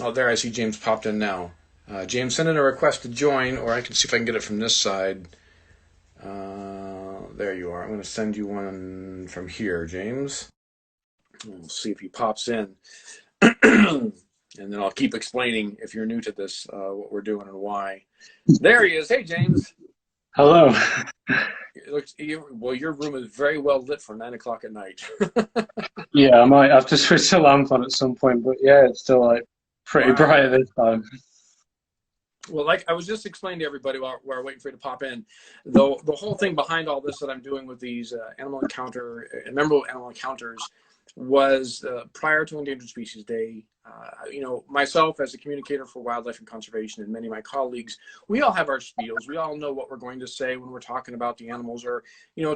Oh, there, I see James popped in now. James, send in a request to join, or I can see if I can get it from this side. There you are. I'm going to send you one from here, James. We'll see if he pops in. And then I'll keep explaining, if you're new to this, what we're doing and why. There he is. Hey, James. Hello. It looks, well, your room is very well lit for 9 o'clock at night. Yeah, I might have to switch the lamp on at some point, but yeah, it's still like pretty bright Wow. at this time. Well, like I was just explaining to everybody while we're waiting for you to pop in, though the whole thing behind all this that I'm doing with these memorable animal encounters was prior to Endangered Species Day. Myself as a communicator for wildlife and conservation, and many of my colleagues, we all have our spiels. We all know what we're going to say when we're talking about the animals, or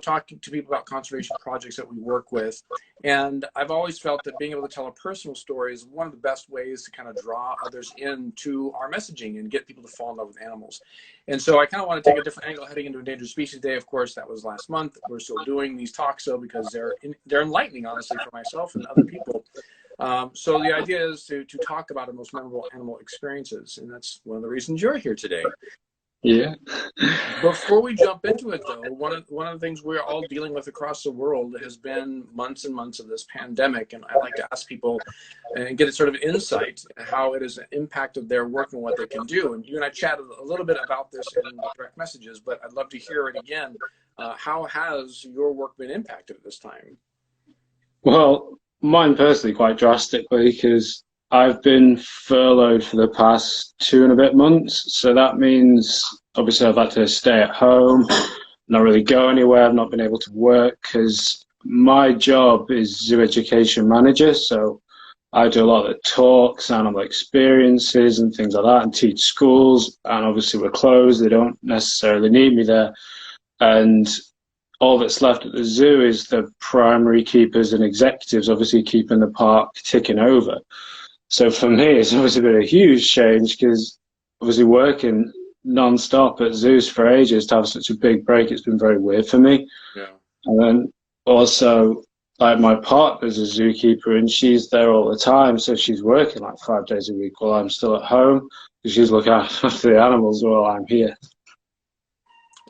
talking to people about conservation projects that we work with. And I've always felt that being able to tell a personal story is one of the best ways to kind of draw others into our messaging and get people to fall in love with animals. And so I kind of want to take a different angle heading into Endangered Species Day. Of course, that was last month. We're still doing these talks though because they're enlightening, honestly, for myself and other people. So the idea is to talk about our most memorable animal experiences, and that's one of the reasons you're here today. Yeah. Before we jump into it, though, one of the things we're all dealing with across the world has been months and months of this pandemic, and I like to ask people and get a sort of insight how it has impacted their work and what they can do. And you and I chatted a little bit about this in direct messages, but I'd love to hear it again. How has your work been impacted at this time? Well, mine personally quite drastically because I've been furloughed for the past 2 and a bit months. So that means obviously I've had to stay at home, not really go anywhere. I've not been able to work because my job is zoo education manager. So I do a lot of the talks, animal experiences and things like that, and teach schools. And obviously we're closed. They don't necessarily need me there. And all that's left at the zoo is the primary keepers and executives, obviously keeping the park ticking over. So for me, it's obviously been a huge change because obviously working non-stop at zoos for ages to have such a big break, it's been very weird for me. Yeah. And then also, like my partner's a zookeeper and she's there all the time. So she's working like 5 days a week while I'm still at home because she's looking after the animals while I'm here.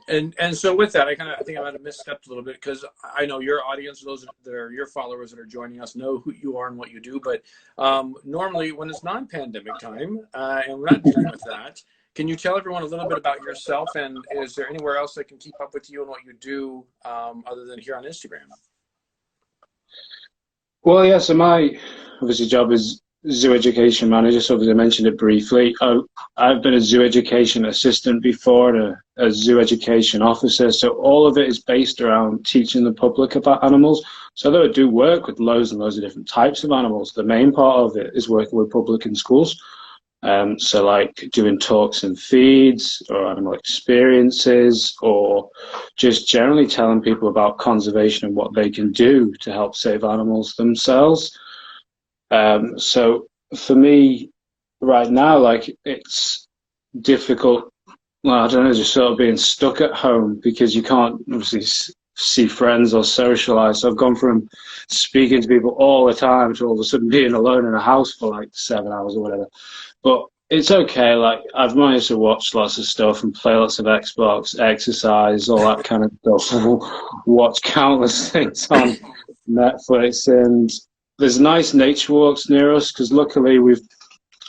And so with that, I think I might have misstepped a little bit because I know your audience, those that are your followers that are joining us, know who you are and what you do. But normally, when it's non-pandemic time and we're not dealing with that, can you tell everyone a little bit about yourself? And is there anywhere else that can keep up with you and what you do other than here on Instagram? Well, yeah, so my obviously job is zoo education manager. So obviously I mentioned it briefly. I've been a zoo education assistant before and a zoo education officer. So all of it is based around teaching the public about animals. So though I do work with loads and loads of different types of animals, the main part of it is working with public in schools. So like doing talks and feeds or animal experiences or just generally telling people about conservation and what they can do to help save animals themselves. So for me right now, like it's difficult. Well, I don't know, just sort of being stuck at home because you can't obviously see friends or socialize. So I've gone from speaking to people all the time to all of a sudden being alone in a house for like 7 hours or whatever. But it's okay. Like I've managed to watch lots of stuff and play lots of Xbox, exercise, all that kind of stuff. Watch countless things on Netflix, and there's nice nature walks near us because luckily we've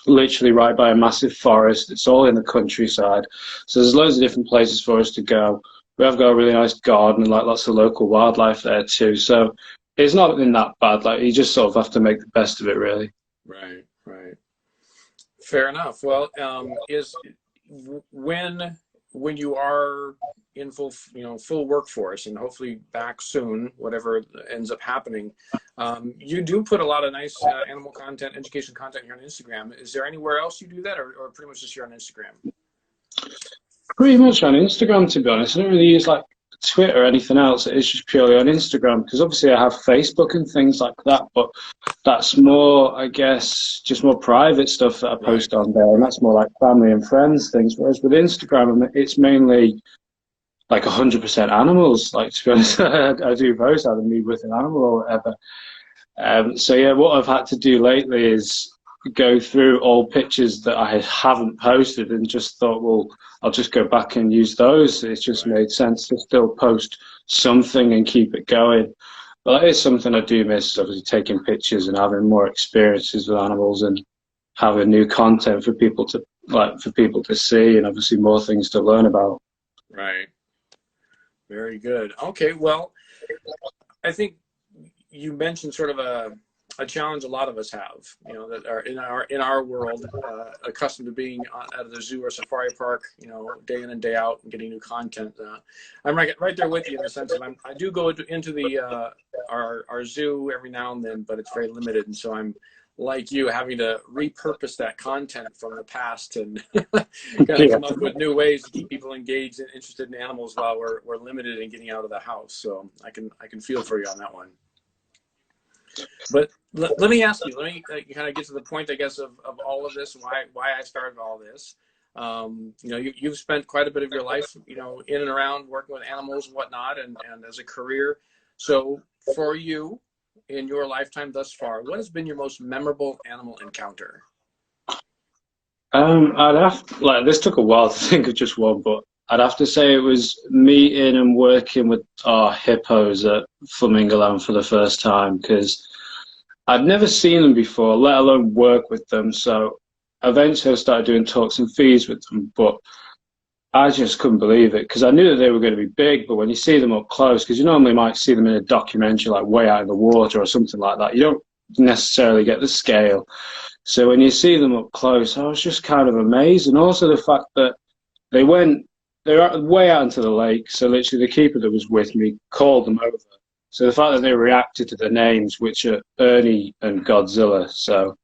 literally right by a massive forest. It's all in the countryside, so there's loads of different places for us to go. We have got a really nice garden and like lots of local wildlife there too. So it's not been that bad. Like you just sort of have to make the best of it, really. Right, right. Fair enough. Well, is when you are in full workforce and hopefully back soon, whatever ends up happening, you do put a lot of nice animal content, education content here on Instagram. Is there anywhere else you do that, or pretty much just here on Instagram? Pretty much on Instagram, to be honest. I don't really use like Twitter or anything else. It's just purely on Instagram because obviously I have Facebook and things like that, but that's more, I guess, just more private stuff that I Right. post on there, and that's more like family and friends things. Whereas with Instagram, it's mainly like 100% animals. Like to be honest, I do post either me with an animal or whatever. So yeah, what I've had to do lately is go through old pictures that I haven't posted and just thought, well, I'll just go back and use those. It just made sense to still post something and keep it going. But that is something I do miss, obviously taking pictures and having more experiences with animals and having new content for people to see, and obviously more things to learn about. Right. Very good. Okay. Well, I think you mentioned sort of a challenge a lot of us have, you know, that are in our world, accustomed to being out of the zoo or safari park, you know, day in and day out and getting new content. I'm right there with you in the sense that I do go into the our zoo every now and then, but it's very limited, and so I'm like you, having to repurpose that content from the past and kind of come up with new ways to keep people engaged and interested in animals while we're limited in getting out of the house. So I can feel for you on that one. But let me ask you, let me kind of get to the point, I guess, of all of this, why I started all this. You know, you've spent quite a bit of your life, you know, in and around working with animals and whatnot, and as a career. So for you, in your lifetime thus far, what has been your most memorable animal encounter? This took a while to think of just one, but I'd have to say it was meeting and working with our hippos at Flamingo Land for the first time, because I'd never seen them before, let alone work with them. So eventually I started doing talks and feeds with them, but I just couldn't believe it, because I knew that they were going to be big, but when you see them up close, because you normally might see them in a documentary like way out in the water or something like that, you don't necessarily get the scale. So when you see them up close, I was just kind of amazed. And also the fact that they're way out into the lake, so literally the keeper that was with me called them over. So the fact that they reacted to the names, which are Ernie and Godzilla, so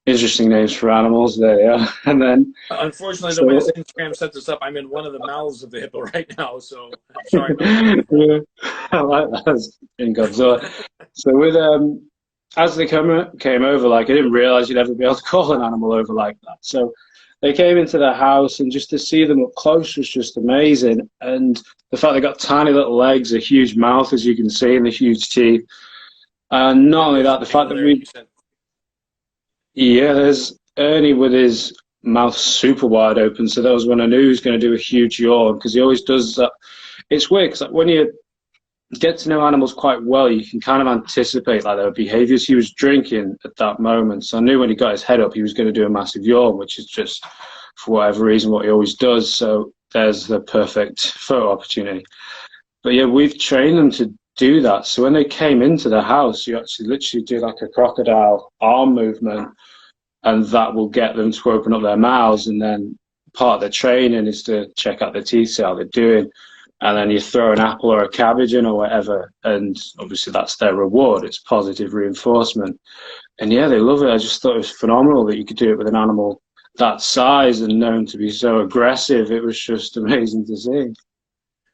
interesting names for animals. There they are. And then, unfortunately, the way this Instagram sets us up, I'm in one of the mouths of the hippo right now, so I'm sorry about that. Yeah, I like that in Godzilla. So with as they came over, like, I didn't realize you'd ever be able to call an animal over like that. So they came into the house, and just to see them up close was just amazing. And the fact they got tiny little legs, a huge mouth, as you can see, and the huge teeth. And not only that, the fact that there's Ernie with his mouth super wide open, so that was when I knew he was going to do a huge yawn, because he always does that. It's weird, because like, when you get to know animals quite well, you can kind of anticipate like their behaviors. He was drinking at that moment, so I knew when he got his head up, he was going to do a massive yawn, which is just, for whatever reason, what he always does. So there's the perfect photo opportunity. But yeah, we've trained them to do that. So when they came into the house, you actually literally do like a crocodile arm movement, and that will get them to open up their mouths. And then part of the training is to check out their teeth, see how they're doing. And then you throw an apple or a cabbage in or whatever, and obviously that's their reward. It's positive reinforcement. And yeah, they love it. I just thought it was phenomenal that you could do it with an animal that size and known to be so aggressive. It was just amazing to see.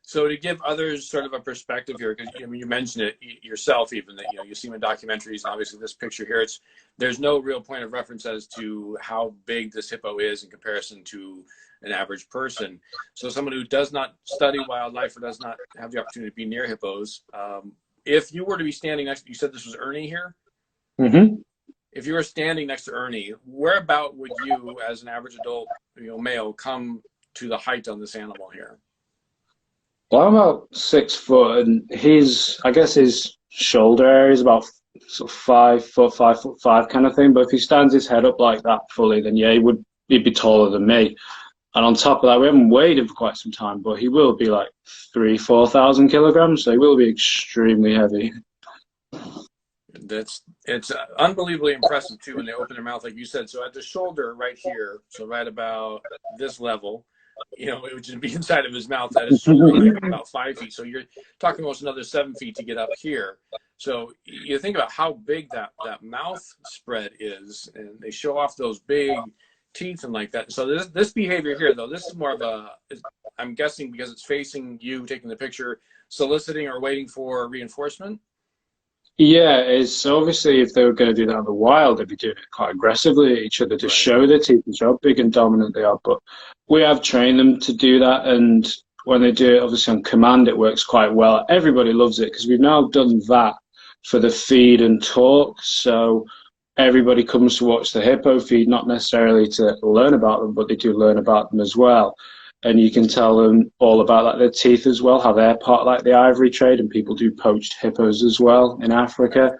So to give others sort of a perspective here, because I mean, you mentioned it yourself, even that, you know, you see them in documentaries, and obviously this picture here, there's no real point of reference as to how big this hippo is in comparison to an average person. So someone who does not study wildlife or does not have the opportunity to be near hippos, if you were to be standing next, you said this was Ernie here? Mm-hmm. If you were standing next to Ernie, whereabout would you, as an average adult, you know, male, come to the height on this animal here? Well, I'm about 6 foot, and I guess his shoulder area is about sort of 5 foot, 5'5" kind of thing. But if he stands his head up like that fully, then yeah, he'd be taller than me. And on top of that, we haven't weighed him for quite some time, but he will be like 4,000 kilograms, so he will be extremely heavy. It's unbelievably impressive too when they open their mouth, like you said. So at the shoulder right here, so right about this level, you know, it would just be inside of his mouth. At his shoulder, like about 5 feet. So you're talking almost another 7 feet to get up here. So you think about how big that mouth spread is, and they show off those big teeth and like that. So this behavior here, though, this is more of I'm guessing because it's facing you, taking the picture, soliciting or waiting for reinforcement. Yeah, it's obviously if they were going to do that in the wild, they'd be doing it quite aggressively at each other to show their teeth and show how big and dominant they are. But we have trained them to do that, and when they do it, obviously on command, it works quite well. Everybody loves it because we've now done that for the feed and talk. So everybody comes to watch the hippo feed, not necessarily to learn about them, but they do learn about them as well. And you can tell them all about like their teeth as well, how they're part of like the ivory trade, and people do poached hippos as well in Africa.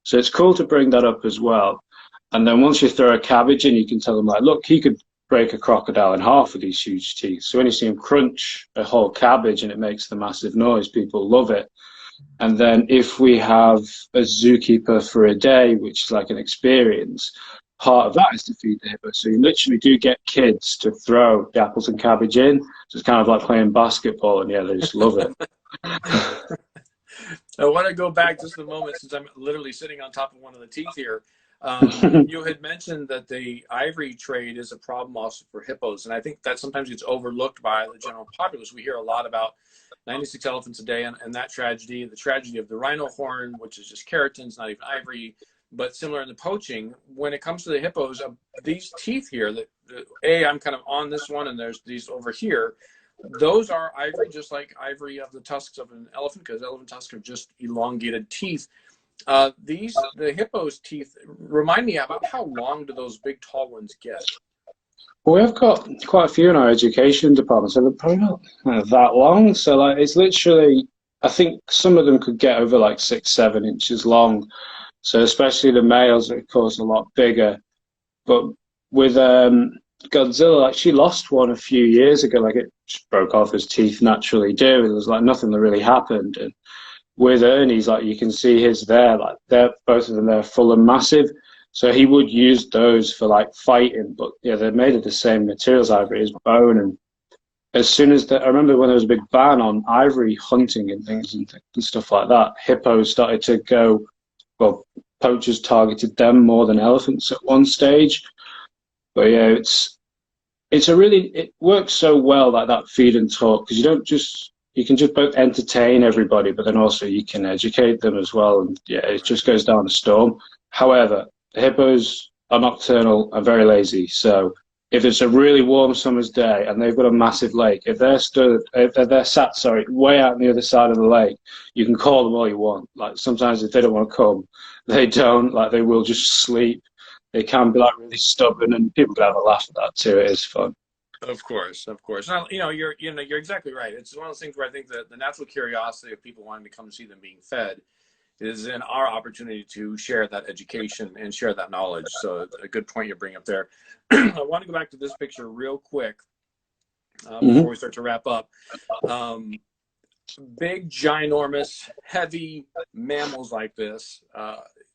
So it's cool to bring that up as well. And then once you throw a cabbage in, you can tell them like, look, he could break a crocodile in half with these huge teeth. So when you see him crunch a whole cabbage and it makes the massive noise, people love it. And then if we have a zookeeper for a day, which is like an experience, part of that is to feed the hippo. So you literally do get kids to throw the apples and cabbage in. So it's kind of like playing basketball, and yeah, they just love it. I want to go back just a moment, since I'm literally sitting on top of one of the teeth here. You had mentioned that the ivory trade is a problem also for hippos, and I think that sometimes gets overlooked by the general populace. We hear a lot about 96 elephants a day and that tragedy, the tragedy of the rhino horn, which is just keratin, not even ivory, but similar in the poaching. When it comes to the hippos, these teeth here, I'm kind of on this one, and there's these over here. Those are ivory, just like ivory of the tusks of an elephant, because elephant tusks are just elongated teeth. The hippo's teeth, remind me about how long do those big tall ones get? Well, we've got quite a few in our education department, so they're probably not that long. So like it's literally, I think some of them could get over like 6, 7 inches long. So especially the males are of course a lot bigger. But with Godzilla, like she lost one a few years ago, like it just broke off, his teeth naturally do. There was like nothing that really happened. And with Ernie's, like you can see his there, like they're both of them, they're full and massive. So he would use those for like fighting, but yeah, they're made of the same materials, ivory is bone. And as soon as I remember when there was a big ban on ivory hunting and things and stuff like that, hippos started to go, well, poachers targeted them more than elephants at one stage. But yeah, it works so well, like that feed and talk, because you can just both entertain everybody, but then also you can educate them as well. And yeah, it just goes down a storm. However, the hippos are nocturnal and very lazy. So if it's a really warm summer's day and they've got a massive lake, if they're sat way out on the other side of the lake, you can call them all you want. Like sometimes if they don't want to come, they don't. Like they will just sleep. They can be like really stubborn, and people can have a laugh at that too. It is fun. Of course, of course. Now, you're exactly right. It's one of those things where I think that the natural curiosity of people wanting to come and see them being fed is in our opportunity to share that education and share that knowledge. So a good point you bring up there. I want to go back to this picture real quick before we start to wrap up. Big, ginormous, heavy mammals like this,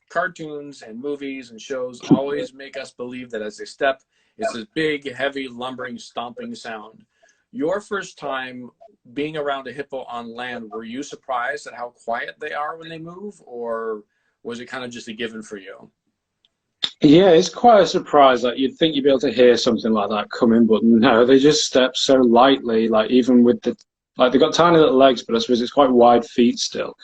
cartoons and movies and shows always make us believe that as they step, it's this big, heavy, lumbering, stomping sound. Your first time being around a hippo on land, were you surprised at how quiet they are when they move, or was it kind of just a given for you? Yeah, it's quite a surprise. Like you'd think you'd be able to hear something like that coming, but no, they just step so lightly. Like even with they've got tiny little legs, but I suppose it's quite wide feet still.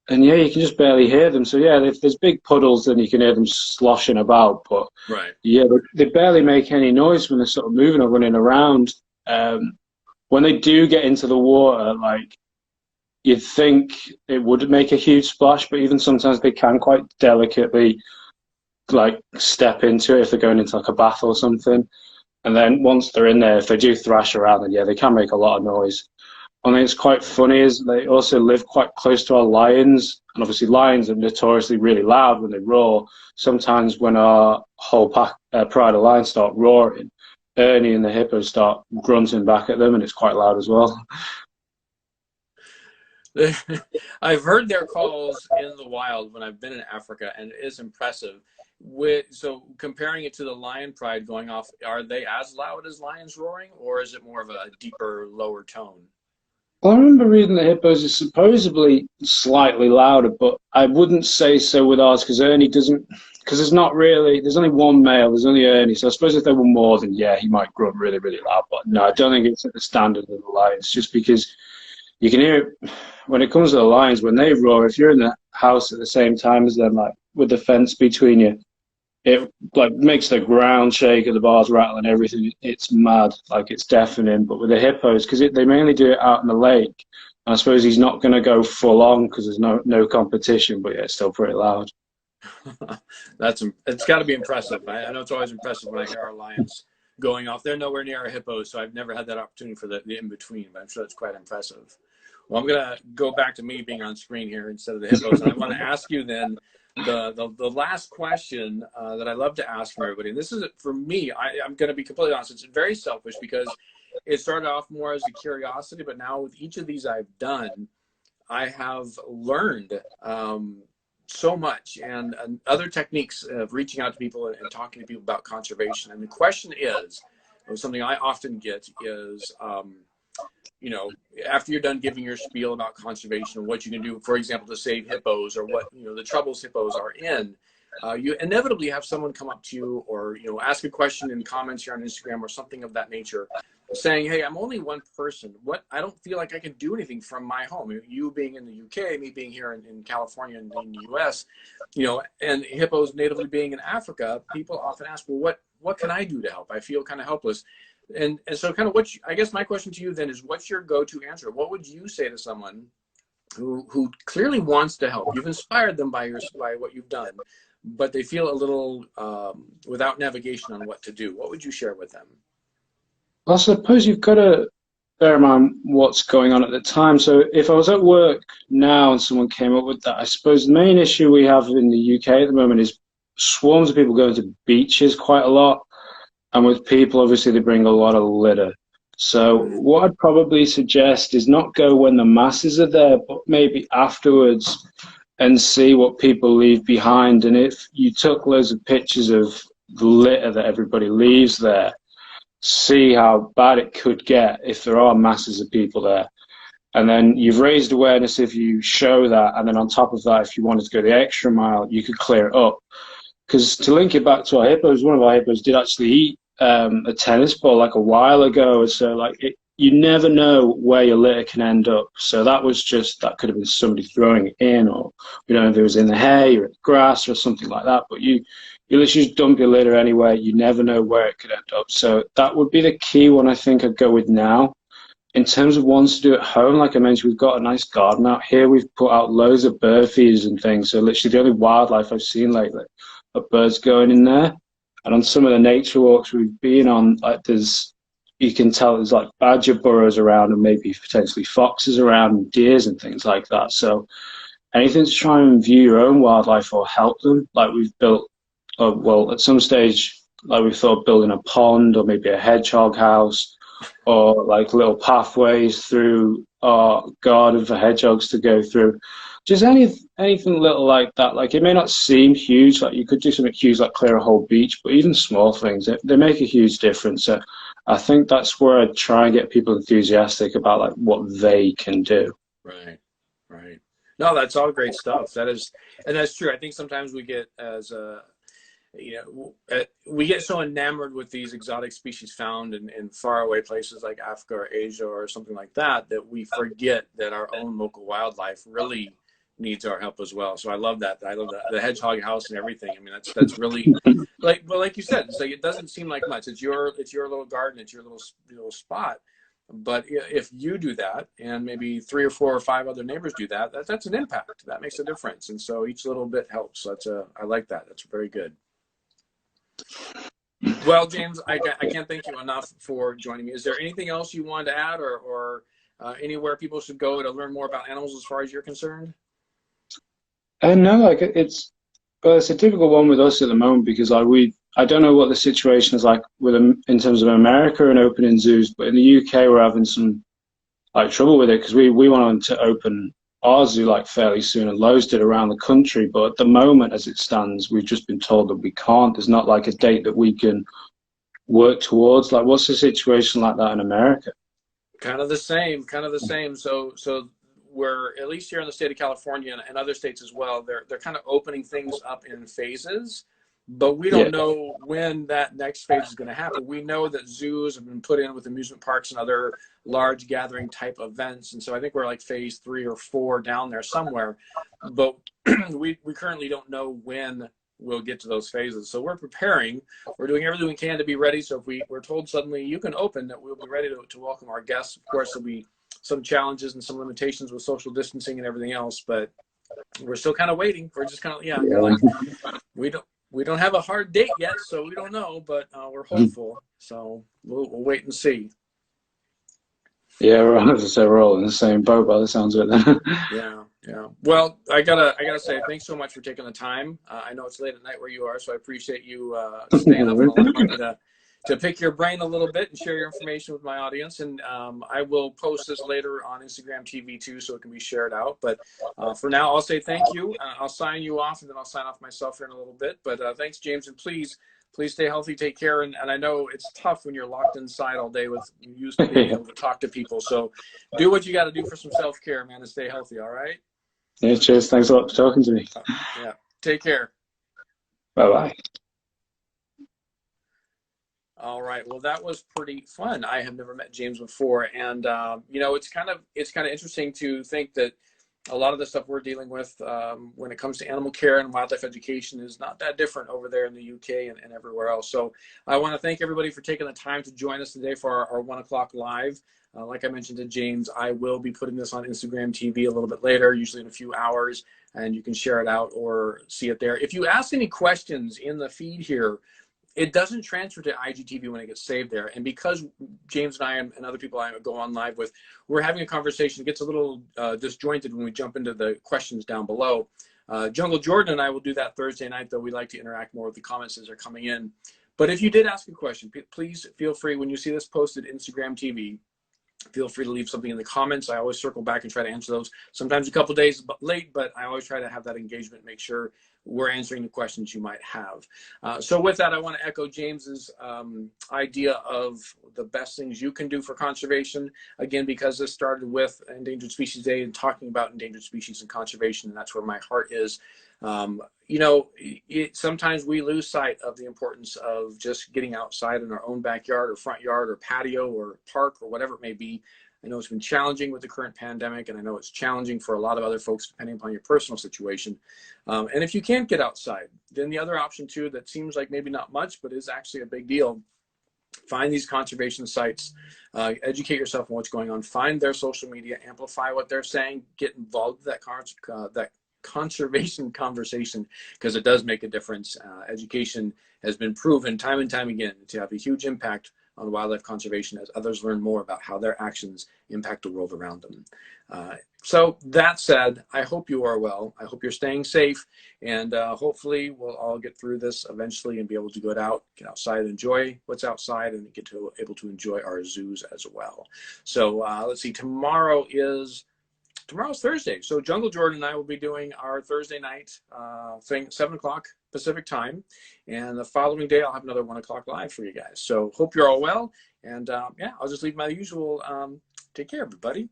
And yeah, you can just barely hear them. So yeah, if there's big puddles, then you can hear them sloshing about. But right, yeah, they barely make any noise when they're sort of moving or running around. When they do get into the water, like you'd think it would make a huge splash, but even sometimes they can quite delicately like step into it if they're going into like a bath or something. And then once they're in there, if they do thrash around, then yeah, they can make a lot of noise. I think it's quite funny is they also live quite close to our lions, and obviously lions are notoriously really loud when they roar. Sometimes when our whole pack, pride of lions start roaring, Ernie and the hippos start grunting back at them, and it's quite loud as well. I've heard their calls in the wild when I've been in Africa, and it is impressive. So comparing it to the lion pride going off, are they as loud as lions roaring, or is it more of a deeper, lower tone? Well, I remember reading that hippos is supposedly slightly louder, but I wouldn't say so with ours because Ernie doesn't, because there's only one male, there's only Ernie, so I suppose if there were more, then yeah, he might grunt really, really loud, but no, I don't think it's at the standard of the lions, just because you can hear it when it comes to the lions, when they roar, if you're in the house at the same time as them, like with the fence between you, it like makes the ground shake and the bars rattle and everything. It's mad, like it's deafening. But with the hippos, because they mainly do it out in the lake, and I suppose he's not going to go full on because there's no competition. But yeah, it's still pretty loud. It's got to be impressive. I know it's always impressive when I hear our lions going off. They're nowhere near our hippos, so I've never had that opportunity for the in between, but I'm sure it's quite impressive. Well, I'm gonna go back to me being on screen here instead of the hippos, and I want to ask you then the last question that I love to ask from everybody. And this is for me. I'm going to be completely honest. It's very selfish because it started off more as a curiosity, but now with each of these I've done, I have learned so much and other techniques of reaching out to people and talking to people about conservation. And the question is, or something I often get is, you know, after you're done giving your spiel about conservation and what you can do, for example, to save hippos or what, you know, the troubles hippos are in, you inevitably have someone come up to you or, you know, ask a question in comments here on Instagram or something of that nature, saying, hey, I'm only one person. I don't feel like I can do anything from my home. You being in the UK, me being here in California and in the US, you know, and hippos natively being in Africa, people often ask, well, what can I do to help? I feel kind of helpless. And so kind of I guess my question to you then is, what's your go-to answer? What would you say to someone who clearly wants to help? You've inspired them by what you've done, but they feel a little without navigation on what to do. What would you share with them? Well, I suppose you've got to bear in mind what's going on at the time. So if I was at work now and someone came up with that, I suppose the main issue we have in the UK at the moment is swarms of people going to beaches quite a lot. And with people, obviously, they bring a lot of litter. So what I'd probably suggest is not go when the masses are there, but maybe afterwards and see what people leave behind. And if you took loads of pictures of the litter that everybody leaves there, see how bad it could get if there are masses of people there. And then you've raised awareness if you show that. And then on top of that, if you wanted to go the extra mile, you could clear it up. Because to link it back to our hippos, one of our hippos did actually eat a tennis ball like a while ago. So like you never know where your litter can end up. So that could have been somebody throwing it in, or you know, if it was in the hay or in the grass or something like that. But you literally just dump your litter anywhere. You never know where it could end up. So that would be the key one I think I'd go with now. In terms of ones to do at home, like I mentioned, we've got a nice garden out here. We've put out loads of bird feeders and things. So literally the only wildlife I've seen lately are birds going in there. And on some of the nature walks we've been on, like you can tell there's like badger burrows around and maybe potentially foxes around and deers and things like that. So anything to try and view your own wildlife or help them, like we've built, well, at some stage, like we thought building a pond or maybe a hedgehog house, or like little pathways through our garden for hedgehogs to go through. Just anything little like that. Like it may not seem huge, like you could do something huge like clear a whole beach, but even small things, they make a huge difference. So I think that's where I try and get people enthusiastic about like what they can do. Right, right. No, that's all great stuff. That is, and that's true. I think sometimes we get we get so enamored with these exotic species found in faraway places like Africa or Asia or something like that, that we forget that our own local wildlife really needs our help as well. So I love that. I love the hedgehog house and everything. I mean, that's really like you said, it's like, it doesn't seem like much. It's your little garden. It's your little spot. But if you do that, and maybe 3 or 4 or 5 other neighbors do that, that's an impact. That makes a difference. And so each little bit helps. So I like that. That's very good. Well, James, I can't thank you enough for joining me. Is there anything else you wanted to add, or anywhere people should go to learn more about animals as far as you're concerned? No, like it's a difficult one with us at the moment because I don't know what the situation is like with them in terms of America and opening zoos, but in the UK we're having some like trouble with it because we wanted to open our zoo like fairly soon, and Lowe's did around the country, but at the moment as it stands we've just been told that we can't. There's not like a date that we can work towards. Like what's the situation like that in America? Kind of the same. So we're, at least here in the state of California and other states as well, they're kind of opening things up in phases, but we don't know when that next phase is going to happen. We know that zoos have been put in with amusement parks and other large gathering type events, and so I think we're like phase 3 or 4 down there somewhere, but we currently don't know when we'll get to those phases. So we're preparing. We're doing everything we can to be ready. So if we're told suddenly you can open, that we'll be ready to welcome our guests. Of course, there'll be some challenges and some limitations with social distancing and everything else, but we're still kind of waiting. We're just kind of, yeah, kind of Yeah. like, we don't have a hard date yet, so we don't know, but we're hopeful. So we'll wait and see. Yeah, as I said, we're all in the same boat by the sounds of it. Yeah, yeah. Well, I gotta say, thanks so much for taking the time. I know it's late at night where you are, so I appreciate you staying up and allowing me to pick your brain a little bit and share your information with my audience. And I will post this later on Instagram TV too, so it can be shared out. But for now, I'll say thank you. I'll sign you off, and then I'll sign off myself here in a little bit. But thanks, James, and please stay healthy, take care. And I know it's tough when you're locked inside all day with you used to being able to talk to people. So do what you got to do for some self-care, man, and stay healthy. All right. Yeah, cheers. Thanks a lot for talking to me. Yeah. Take care. Bye-bye. All right. Well, that was pretty fun. I have never met James before, and you know, it's kind of interesting to think that a lot of the stuff we're dealing with when it comes to animal care and wildlife education is not that different over there in the UK and everywhere else. So I want to thank everybody for taking the time to join us today for our 1 o'clock live. Like I mentioned to James, I will be putting this on Instagram TV a little bit later, usually in a few hours, and you can share it out or see it there. If you ask any questions in the feed here, it doesn't transfer to IGTV when it gets saved there. And because James and I and other people I go on live with, we're having a conversation. It gets a little disjointed when we jump into the questions down below. Jungle Jordan and I will do that Thursday night, though we like to interact more with the comments as they're coming in. But if you did ask a question, please feel free, when you see this posted Instagram TV, feel free to leave something in the comments. I always circle back and try to answer those. Sometimes a couple of days late, but I always try to have that engagement, make sure we're answering the questions you might have. So with that, I want to echo James's idea of the best things you can do for conservation. Again, because this started with Endangered Species Day and talking about endangered species and conservation, and that's where my heart is. You know, sometimes we lose sight of the importance of just getting outside in our own backyard or front yard or patio or park or whatever it may be. I know it's been challenging with the current pandemic, and I know it's challenging for a lot of other folks depending upon your personal situation. And if you can't get outside, then the other option too that seems like maybe not much, but is actually a big deal. Find these conservation sites, educate yourself on what's going on, find their social media, amplify what they're saying, get involved with that conservation conversation, because it does make a difference. Education has been proven time and time again to have a huge impact on wildlife conservation as others learn more about how their actions impact the world around them. So that said, I hope you are well. I hope you're staying safe, and hopefully we'll all get through this eventually and be able to get outside, enjoy what's outside, and able to enjoy our zoos as well. So let's see, tomorrow's Thursday. So Jungle Jordan and I will be doing our Thursday night thing, 7 o'clock Pacific time. And the following day, I'll have another 1 o'clock live for you guys. So hope you're all well. And yeah, I'll just leave my usual. Take care, everybody.